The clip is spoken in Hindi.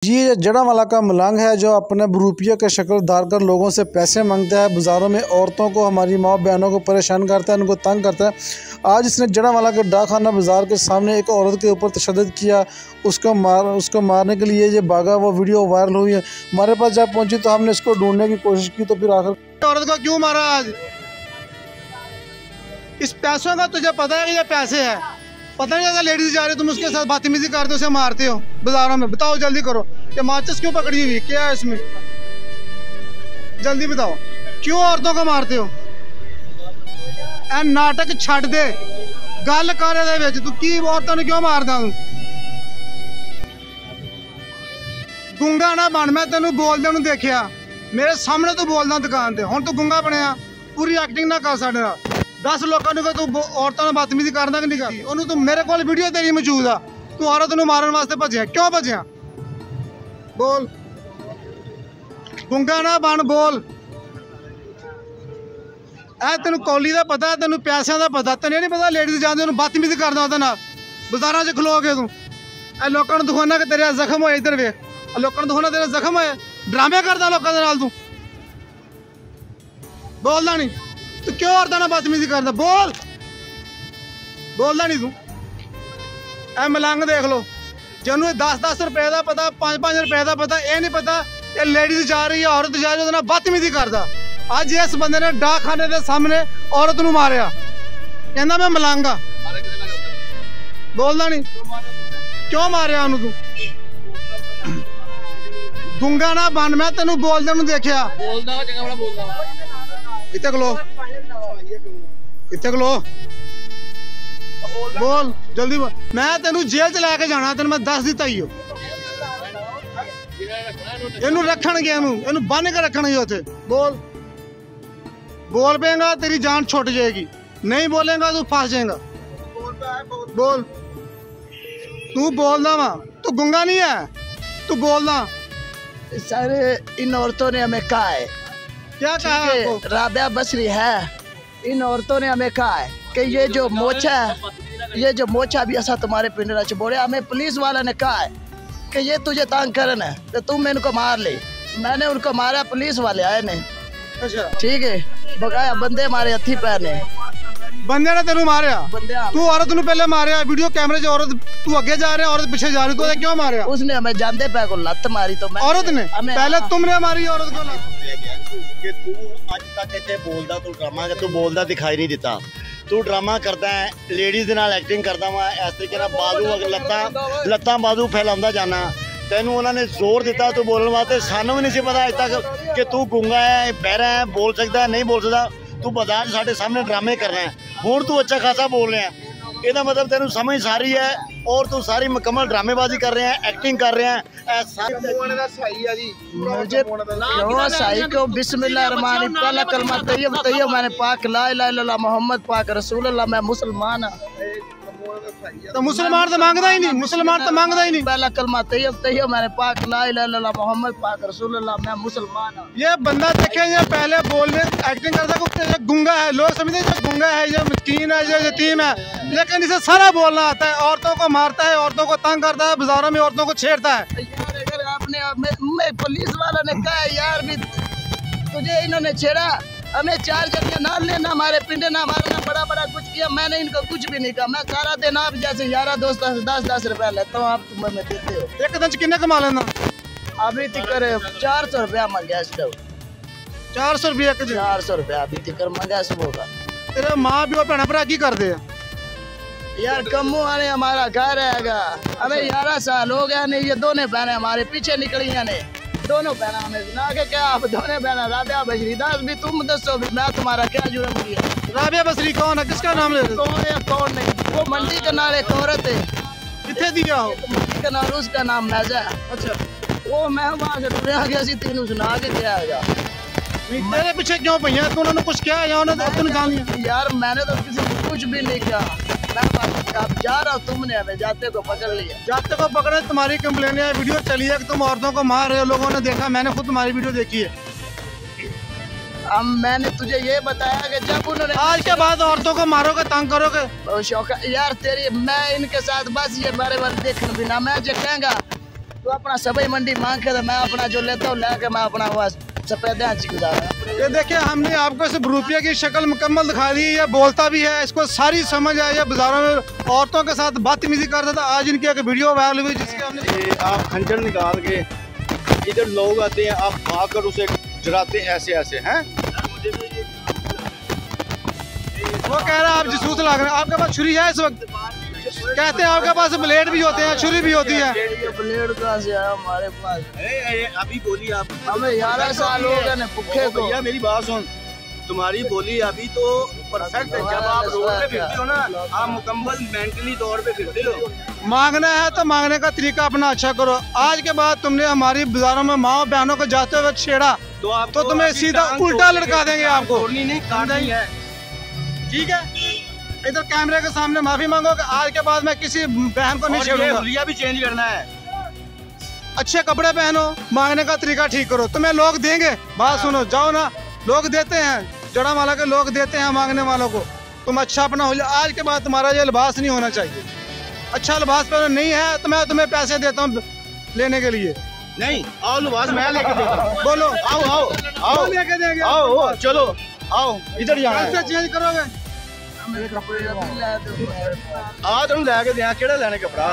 ये जड़ावाला का मलंग है जो अपने रुपये के शक्ल धारकर लोगों से पैसे मांगता है। बाज़ारों में औरतों को, हमारी माँ बहनों को परेशान करता है, उनको तंग करता है। आज इसने जड़ावाला के डाकखाना बाज़ार के सामने एक औरत के ऊपर तशद्दुद किया, उसको मारने के लिए ये भागा। वो वीडियो वायरल हुई है। हमारे पास जब पहुंची तो हमने इसको ढूंढने की कोशिश की, तो फिर आखिर औरत को क्यों मारा आज? इस पैसों का तुझे पता है कि ये पैसे है? पता नहीं अगर लेडीज जा रही तुम उसके साथ बदतमीजी करते हो, उसे मारते हो बाजारों में। बताओ जल्दी करो, ये माचिस क्यों पकड़ी हुई, क्या है इसमें? जल्दी बताओ, क्यों औरतों को मारते हो? ए नाटक छड़ दे, गल कर तू की औरतों ने क्यों मारदा? गुंगा ना बन, मैं तेन बोलदे नूं देखिया, मेरे सामने तू बोलदा दुकान ते, हुण तू गुंगा बनया। पूरी एक्टिंग ना कर साडे नाल। 10 लोगों ने तू औरतों ने बदतमीजी करना कि नहीं करती? उन्होंने तू मेरे को वीडियो तेरी मौजूद आ, तू औरत नूं मारन वास्ते भज्या, क्यों भज्या? बोल, गुंगा ना बन, बोल। ऐ तेन कौली का पता, तेन पैसों का पता, तेन नहीं पता लेडीज जाते उन्होंने बदतमीजी करदा ओहदे नाल बाजारां च खलो के। तू ऐ लोगों ने दिखाना कि तेरे जख्म होए, इधर वेख, लोगों ने दिखाना तेरे जख्म होए, ड्रामे करदा लोगों दे नाल। तू बोलदा नहीं, तू क्यों औरतां नाल बदतमीजी करदा? बोल, बोलदा नहीं तू। ऐ मलंग देख लो, जिन्होंने 10-10 रुपए का पता, 5-5 रुपए का पता, ये नहीं पता ये लेडीज जा रही है, औरत जा रही है, बदतमीजी करदा। अज इस बंदे ने डाकखाने के सामने औरत नूं मारिया, कहंदा मैं मलंग आ। बोलदा नहीं, क्यों मारिया उन्होंने? तू गुंगा ना बन, मैं तेन बोलदे नूं देखिया। इत्थे खलो, इत्थे खलो, बोल जल्दी बोल। मैं तेन जेल च लैके जाना, तेन मैं दस दिता ही हो। इनू रखणगे, इनू बन के रखणगे उत्थे। बोल, बोल पेगा तेरी जान छुट जाएगी, नहीं बोलेगा तू फंस जाएगा। बोल, तू बोलना वा, तू गुंगा नहीं है, तू बोलना। सारे इन औरतों ने हमें कहा है, क्या कहा है? राबिया बसरी है, इन औरतों ने हमें कहा है कि ये जो मोचा है, ये जो मोचा भी ऐसा तुम्हारे पिंड ना बोले। हमें पुलिस वाला ने कहा है कि ये तुझे तंग करना है तो तुम इनको मार ले। मैंने उनको मारा, पुलिस वाले आए ने। अच्छा, ठीक है, बकाया बंदे मारे हथी पैर ने। बंदे ने तेनू मारिया? तू औरत नू पहले मारिया, वीडियो कैमरे च औरत, तू आगे जा रहा है, औरत पीछे जा रही, तू क्यों मारिया? उसने हमें जानते पे को लत मारी, तो मैं औरत ने पहले तुमने मारी औरत को लत। कि तू अज तक इतने बोलदा, तू ड्रामा तू बोलदा दिखाई नहीं दिता। तू ड्रामा करता है, लेडीज दे नाल एक्टिंग करदा वा, इस तरीके नाल बाजू लत्तां बाजू फैलांदा जाना। तेनू उन्होंने जोर दिता तू बोलने वास्ते, सानू भी नहीं सी पता अज तक कि तू गुंगा है, बहरा है, बोल सकता है, नहीं बोल सकता। तू बाजार साढ़े सामने ड्रामे कर रहा है, हुण तू अच्छा खासा बोल रहे हैं। ਇਹਦਾ मतलब तेन समझ सारी है और तू सारी मुकम्मल ड्रामेबाजी कर रहे हैं, एक्टिंग कर रहे हैं। सही को बिस्मिल्लाह पहला कलमा तैयब तैयब मैंने पाक ला इलाहा इल्लल्लाह मोहम्मद पाक रसूलुल्लाह, मैं मुसलमान हूं। तो मुसलमान तो मांगदा ही नहीं, मुसलमान तो मांगदा ही नहीं। पहला कलमा तैयब तैयब मैंने पाक ला इलाहा इल्लल्लाह मोहम्मद पाक रसूलुल्लाह, मैं मुसलमान हूं। ये बंदा देखे, ये पहले बोलने एक्टिंग करता है, गुंगा है, लोग समझते हैं गुंगा है, ये मिस्कीन है, ये यतीम है, लेकिन इसे सारा बोलना आता है। औरतों को मारता है, औरतों को तंग करता है, बाजारों में औरतों को छेड़ता है। यार अगर आपने पुलिस वाला ने कहा यार भी तुझे इन्होंने छेड़ा, हमें 4 जगह ना लेना, हमारे पिंडे ना मारना, बड़ा बड़ा कुछ किया। मैंने इनको कुछ भी नहीं कहा। मैं सारा दिन आप जैसे यारा दोस्त 10-10 रुपया लेता हूँ, आप तुम्हें देते हो। एक दिन किन्ने कमा लेना? अभी तक 400 रुपया मंगया, 400 रुपया? 400 रुपया अभी तक मंगया सुबह का। तेरे माँ प्यो भैन भरा की करते हैं? यार कम्मू आने हमारा घर रहेगा, हमें 11 साल हो गया नहीं। ये दोनों बहनें हमारे पीछे निकली ने, दोनों बहना हमें सुना के क्या आप दोनों बहना राबिया बसरी दास भी तुम दसो भी मैं तुम्हारा क्या जुर्म किया? राबिया बसरी कौन है, किसका नाम ले? कौन है कौन नहीं? वो मंडी के नाल एक औरत है। कितने दिया हो? मंडी के नाल, उसका नाम मैजा। अच्छा, वो मैं वहाँ से टुरे आ गया, तेन सुना के क्या आएगा? तेरे पीछे क्यों भैया? तू उन्होंने कुछ किया या उन्होंने जान लिया? यार मैंने तो किसी को कुछ भी नहीं किया। मैं अब जा रहा हूँ, तुमने हमें जाते को पकड़ लिया। जाते को पकड़े, तुम्हारी कंप्लेन है, वीडियो चली है कि तुम औरतों को मार रहे हो। लोगों ने देखा, मैंने खुद तुम्हारी वीडियो देखी है। अब मैंने तुझे ये बताया कि जब उन्होंने आज के बाद औरतों को मारोगे, तंग करोगे? शौक यार तेरी, मैं इनके साथ बस ये बारे बारे देखने बिना मैं जो कहेंगा तू अपना सब्जी मंडी मांग के, मैं अपना जो लेता हूँ लेके मैं अपना वह सफेद गुजारा। ये देखिए हमने आपको सिर्फ रुपये की शक्ल मुकम्मल दिखा दी। ये बोलता भी है, इसको सारी समझ है। ये बाजारों में औरतों के साथ बदतमीजी करता था। आज इनकी एक वीडियो वायरल हुई जिसके हमने आप खंजर निकाल के इधर लोग आते हैं, आप भागकर उसे जलाते ऐसे ऐसे हैं। वो कह रहा है आप जासूस लग रहे हैं। आपके पास छुरी है इस वक्त? कहते हैं आपके पास ब्लेड भी होते हैं, छुरी भी होती है। ब्लेड कहाँ से आया हमारे पास? अभी बोली आप, हमें 11 साल हो गए पुखे को। भैया मेरी बात सुन, तुम्हारी बोली अभी तो परफेक्ट है। जब आप रोड पे फिरते हो ना, आप मुकम्मल मेंटली तौर पे फिरते हो। मांगना है तो मांगने का तरीका अपना अच्छा करो। आज के बाद तुमने हमारी बाजारों में माँ बहनों को जाते हुए छेड़ा तो तुम्हें सीधा उल्टा लटका देंगे। आपको नहीं काटनी है, ठीक है? इधर कैमरे के सामने माफी मांगो कि आज के बाद मैं किसी बहन को नहीं छेड़ूंगा। हुलिया भी चेंज करना है। अच्छे कपड़े पहनो, मांगने का तरीका ठीक करो। तुम्हें लोग देंगे, बात सुनो, जाओ ना, लोग देते हैं, जड़ा माला के लोग देते हैं मांगने वालों को। तुम अच्छा अपना हो जाए। आज के बाद तुम्हारा ये लिबास नहीं होना चाहिए। अच्छा लिबास पहनो, नहीं है तो मैं तुम्हें पैसे देता हूँ लेने के लिए। नहीं आओ लिबास मैं लेके देता हूँ। बोलो आओ आओ आओ लेके देंगे। आओ चलो आओ इधर ही आना है। चेंज करोगे? कपड़े आ तुम लैके दिया केड़ा लैने कपड़ा।